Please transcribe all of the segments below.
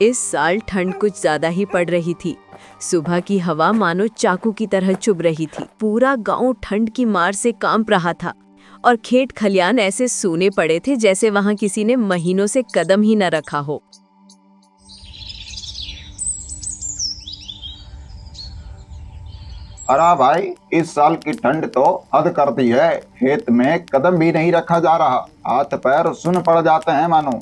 इस साल ठंड कुछ ज्यादा ही पड़ रही थी। सुबह की हवा मानो चाकू की तरह चुभ रही थी। पूरा गांव ठंड की मार से कांप रहा था और खेत खलियान ऐसे सूने पड़े थे जैसे वहां किसी ने महीनों से कदम ही न रखा हो। अरे भाई, इस साल की ठंड तो हद कर दी है। खेत में कदम भी नहीं रखा जा रहा, हाथ पैर सुन पड़ जाते हैं मानो।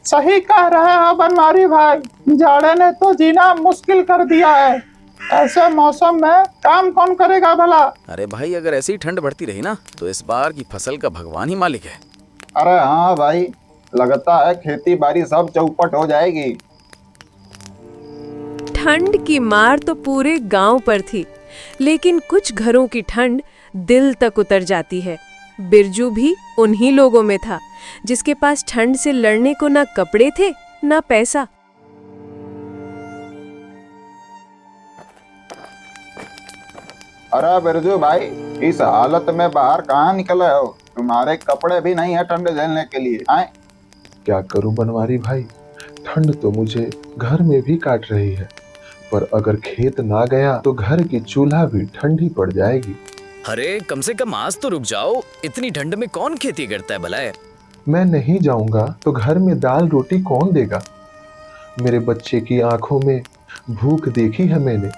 सही कह रहे हो बनवारी भाई, जाड़े ने तो जीना मुश्किल कर दिया है। ऐसे मौसम में काम कौन करेगा भला। अरे भाई, अगर ऐसी ही ठंड बढ़ती रही ना तो इस बार की फसल का भगवान ही मालिक है। अरे हाँ भाई, लगता है खेती बाड़ी सब चौपट हो जाएगी। ठंड की मार तो पूरे गांव पर थी, लेकिन कुछ घरों की ठंड दिल तक उतर जाती है। बिरजू भी उन्हीं लोगों में था जिसके पास ठंड से लड़ने को ना कपड़े थे ना पैसा। अरे बिरजू भाई, इस हालत में बाहर कहाँ निकले हो? तुम्हारे कपड़े भी नहीं है ठंड झेलने के लिए आए। क्या करूं बनवारी भाई, ठंड तो मुझे घर में भी काट रही है, पर अगर खेत ना गया तो घर की चूल्हा भी ठंडी पड़ जाएगी। अरे कम से कम आज तो रुक जाओ, इतनी ठंड में कौन खेती करता है भला है? मैं नहीं जाऊंगा तो घर में दाल रोटी कौन देगा? मेरे बच्चे की आंखों में भूख देखी है मैंने,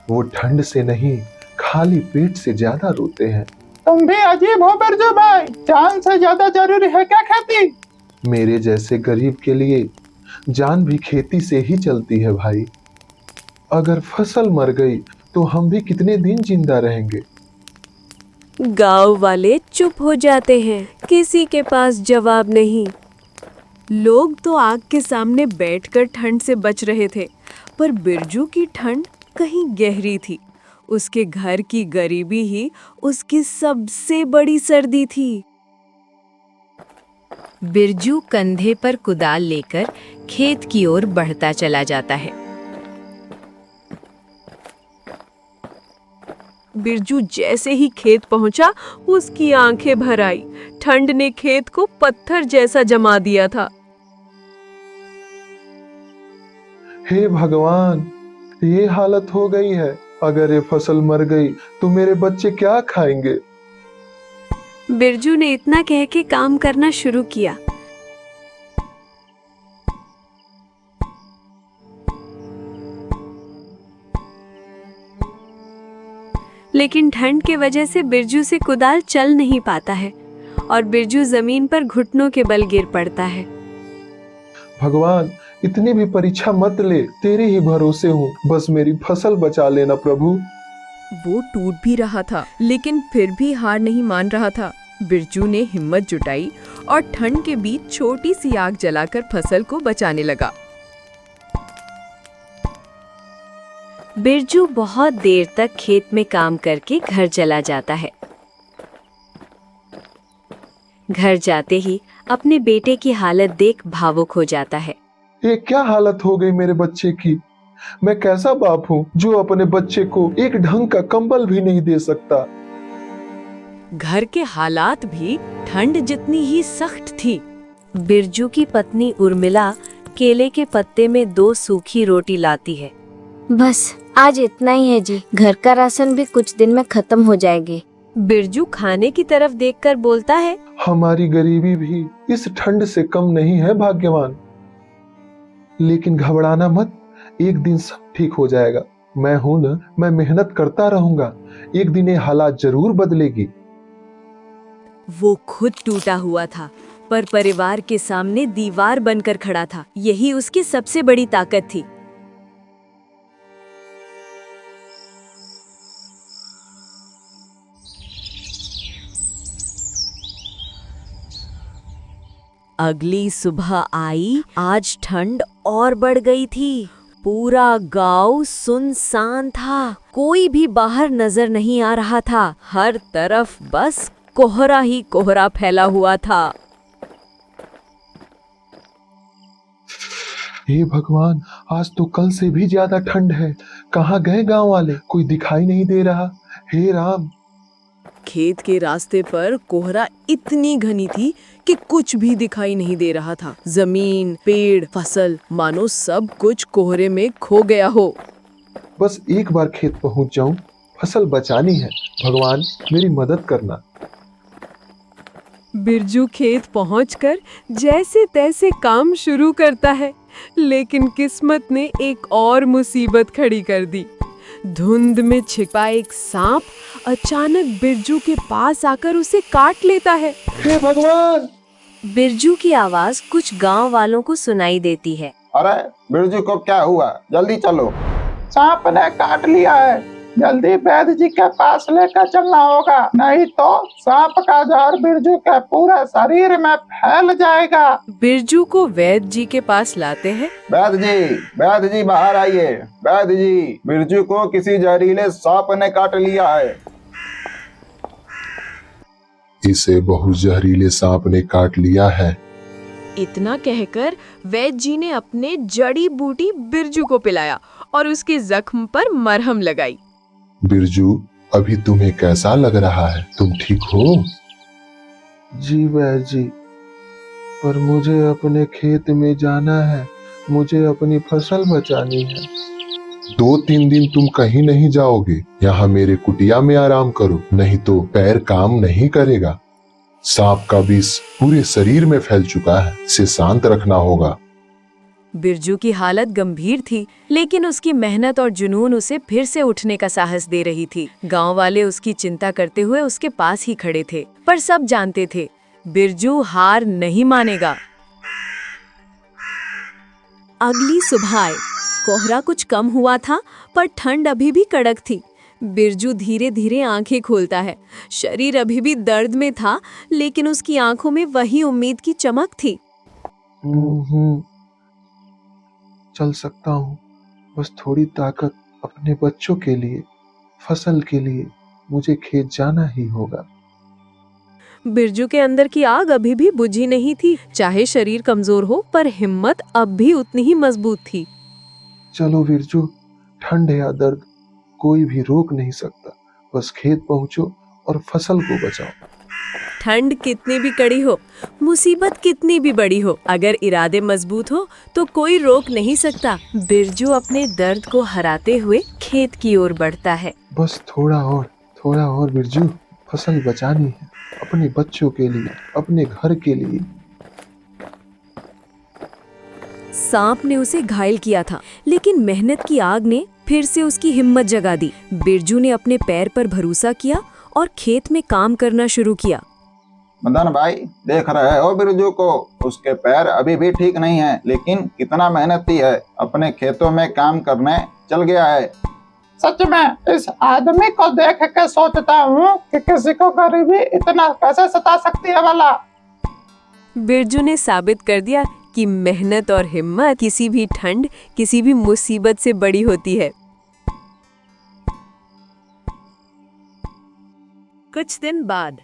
वो ठंड से नहीं खाली पेट से ज्यादा रोते हैं। तुम भी अजीब हो बिरजू भाई, जान से ज्यादा जरूरी है क्या खेती? मेरे जैसे गरीब के लिए जान भी खेती से ही चलती है भाई। अगर फसल मर गई तो हम भी कितने दिन जिंदा रहेंगे? गांव वाले चुप हो जाते हैं, किसी के पास जवाब नहीं। लोग तो आग के सामने बैठकर ठंड से बच रहे थे, पर बिरजू की ठंड कहीं गहरी थी। उसके घर की गरीबी ही उसकी सबसे बड़ी सर्दी थी। बिरजू कंधे पर कुदाल लेकर खेत की ओर बढ़ता चला जाता है। बिरजू जैसे ही खेत पहुंचा, उसकी आंखें भर आई। ठंड ने खेत को पत्थर जैसा जमा दिया था। हे भगवान, ये हालत हो गई है। अगर ये फसल मर गई तो मेरे बच्चे क्या खाएंगे? बिरजू ने इतना कह के काम करना शुरू किया। लेकिन ठंड के वजह से बिरजू से कुदाल चल नहीं पाता है और बिरजू जमीन पर घुटनों के बल गिर पड़ता है। भगवान, इतनी भी परीक्षा मत ले, तेरे ही भरोसे हूँ, बस मेरी फसल बचा लेना प्रभु। वो टूट भी रहा था, लेकिन फिर भी हार नहीं मान रहा था। बिरजू ने हिम्मत जुटाई और ठंड के बीच छोटी सी आग जलाकर फसल को बचाने लगा। बिरजू बहुत देर तक खेत में काम करके घर चला जाता है। घर जाते ही अपने बेटे की हालत देख भावुक हो जाता है। ये क्या हालत हो गई मेरे बच्चे की? मैं कैसा बाप हूँ जो अपने बच्चे को एक ढंग का कंबल भी नहीं दे सकता। घर के हालात भी ठंड जितनी ही सख्त थी। बिरजू की पत्नी उर्मिला केले के पत्ते में 2 सूखी रोटी लाती है। बस आज इतना ही है जी, घर का राशन भी कुछ दिन में खत्म हो जाएगी। बिरजू खाने की तरफ देखकर बोलता है, हमारी गरीबी भी इस ठंड से कम नहीं है भाग्यवान। लेकिन घबराना मत, एक दिन सब ठीक हो जाएगा। मैं हूं ना, मैं मेहनत करता रहूंगा, एक दिन ये हालात जरूर बदलेगी। वो खुद टूटा हुआ था, पर परिवार के सामने दीवार बनकर खड़ा था। यही उसकी सबसे बड़ी ताकत थी। अगली सुबह आई। आज ठंड और बढ़ गई थी। पूरा गांव सुनसान था, कोई भी बाहर नजर नहीं आ रहा था। हर तरफ बस कोहरा ही कोहरा फैला हुआ था। हे भगवान, आज तो कल से भी ज्यादा ठंड है। कहाँ गए गांव वाले? कोई दिखाई नहीं दे रहा। हे राम। खेत के रास्ते पर कोहरा इतनी घनी थी कि कुछ भी दिखाई नहीं दे रहा था। जमीन, पेड़, फसल, मानो सब कुछ कोहरे में खो गया हो। बस एक बार खेत पहुंच जाऊं, फसल बचानी है। भगवान मेरी मदद करना। बिरजू खेत पहुंचकर जैसे तैसे काम शुरू करता है, लेकिन किस्मत ने एक और मुसीबत खड़ी कर दी। धुंध में छिपा एक सांप अचानक बिरजू के पास आकर उसे काट लेता है। हे भगवान! बिरजू की आवाज कुछ गांव वालों को सुनाई देती है। अरे बिरजू को क्या हुआ? जल्दी चलो। सांप ने काट लिया है, जल्दी वैद्य जी के पास लेकर चलना होगा, नहीं तो सांप का जहर बिरजू के पूरे शरीर में फैल जाएगा। बिरजू को वैद्य जी के पास लाते हैं। वैद्य जी बाहर आइए। वैद्य जी, बिरजू को किसी जहरीले सांप ने काट लिया है। इसे बहुत जहरीले सांप ने काट लिया है। इतना कहकर वैद्य जी ने अपने जड़ी बूटी बिरजू को पिलाया और उसके जख्म पर मरहम लगाई। बिरजू, अभी तुम्हें कैसा लग रहा है? तुम ठीक हो? जी वैद्य जी, पर मुझे अपने खेत में जाना है। मुझे अपनी फसल बचानी है। 2-3 दिन तुम कहीं नहीं जाओगे। यहाँ मेरे कुटिया में आराम करो, नहीं तो पैर काम नहीं करेगा। सांप का विष पूरे शरीर में फैल चुका है, इसे शांत रखना होगा। बिरजू की हालत गंभीर थी, लेकिन उसकी मेहनत और जुनून उसे फिर से उठने का साहस दे रही थी। गांव वाले उसकी चिंता करते हुए उसके पास ही खड़े थे, पर सब जानते थे बिरजू हार नहीं मानेगा। अगली सुबह कोहरा कुछ कम हुआ था, पर ठंड अभी भी कड़क थी। बिरजू धीरे धीरे आंखें खोलता है। शरीर अभी भी दर्द में था, लेकिन उसकी आंखों में वही उम्मीद की चमक थी। चल सकता हूँ, बस थोड़ी ताकत अपने बच्चों के लिए, फसल के लिए मुझे खेत जाना ही होगा। बिरजू के अंदर की आग अभी भी बुझी नहीं थी। चाहे शरीर कमजोर हो, पर हिम्मत अब भी उतनी ही मजबूत थी। चलो बिरजू, ठंड या दर्द कोई भी रोक नहीं सकता। बस खेत पहुंचो और फसल को बचाओ। ठंड कितनी भी कड़ी हो, मुसीबत कितनी भी बड़ी हो, अगर इरादे मजबूत हो तो कोई रोक नहीं सकता। बिरजू अपने दर्द को हराते हुए खेत की ओर बढ़ता है। बस थोड़ा और बिरजू, फसल बचानी है, अपने बच्चों के लिए, अपने घर के लिए। सांप ने उसे घायल किया था, लेकिन मेहनत की आग ने फिर से उसकी हिम्मत जगा दी। बिरजू ने अपने पैर पर भरोसा किया और खेत में काम करना शुरू किया। मदन भाई, देख रहे हो बिरजू को? उसके पैर अभी भी ठीक नहीं हैं, लेकिन कितना मेहनती है। अपने खेतों में काम करने चल गया है। सच में इस आदमी को देख के सोचता हूँ कि किसी को गरीबी इतना कैसे सता सकती है भला। बिरजू ने साबित कर दिया कि मेहनत और हिम्मत किसी भी ठंड, किसी भी मुसीबत से बड़ी होती है। कुछ दिन बाद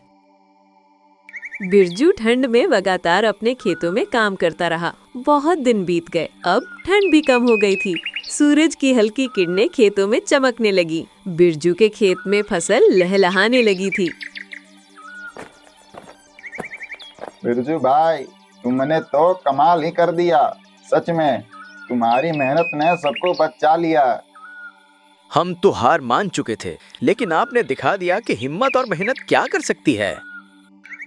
बिरजू ठंड में लगातार अपने खेतों में काम करता रहा। बहुत दिन बीत गए, अब ठंड भी कम हो गई थी। सूरज की हल्की किरणें खेतों में चमकने लगी। बिरजू के खेत में फसल लहलहाने लगी थी। बिरजू भाई, तुमने तो कमाल ही कर दिया। सच में तुम्हारी मेहनत ने सबको बचा लिया। हम तो हार मान चुके थे, लेकिन आपने दिखा दिया कि हिम्मत और मेहनत क्या कर सकती है।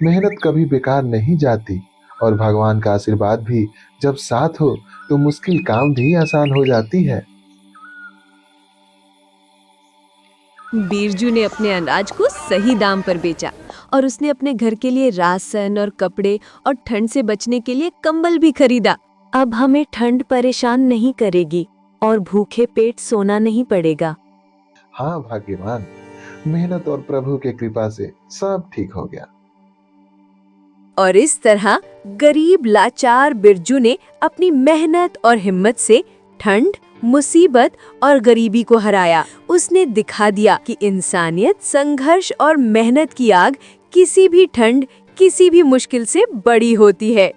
मेहनत कभी बेकार नहीं जाती, और भगवान का आशीर्वाद भी जब साथ हो तो मुश्किल काम भी आसान हो जाती है। बिरजू ने अपने अनाज को सही दाम पर बेचा और उसने अपने घर के लिए राशन और कपड़े और ठंड से बचने के लिए कंबल भी खरीदा। अब हमें ठंड परेशान नहीं करेगी और भूखे पेट सोना नहीं पड़ेगा। हाँ भाग्यवान, मेहनत और प्रभु के कृपा से सब ठीक हो गया। और इस तरह गरीब लाचार बिरजू ने अपनी मेहनत और हिम्मत से ठंड, मुसीबत और गरीबी को हराया। उसने दिखा दिया कि इंसानियत, संघर्ष और मेहनत की आग किसी भी ठंड, किसी भी मुश्किल से बड़ी होती है।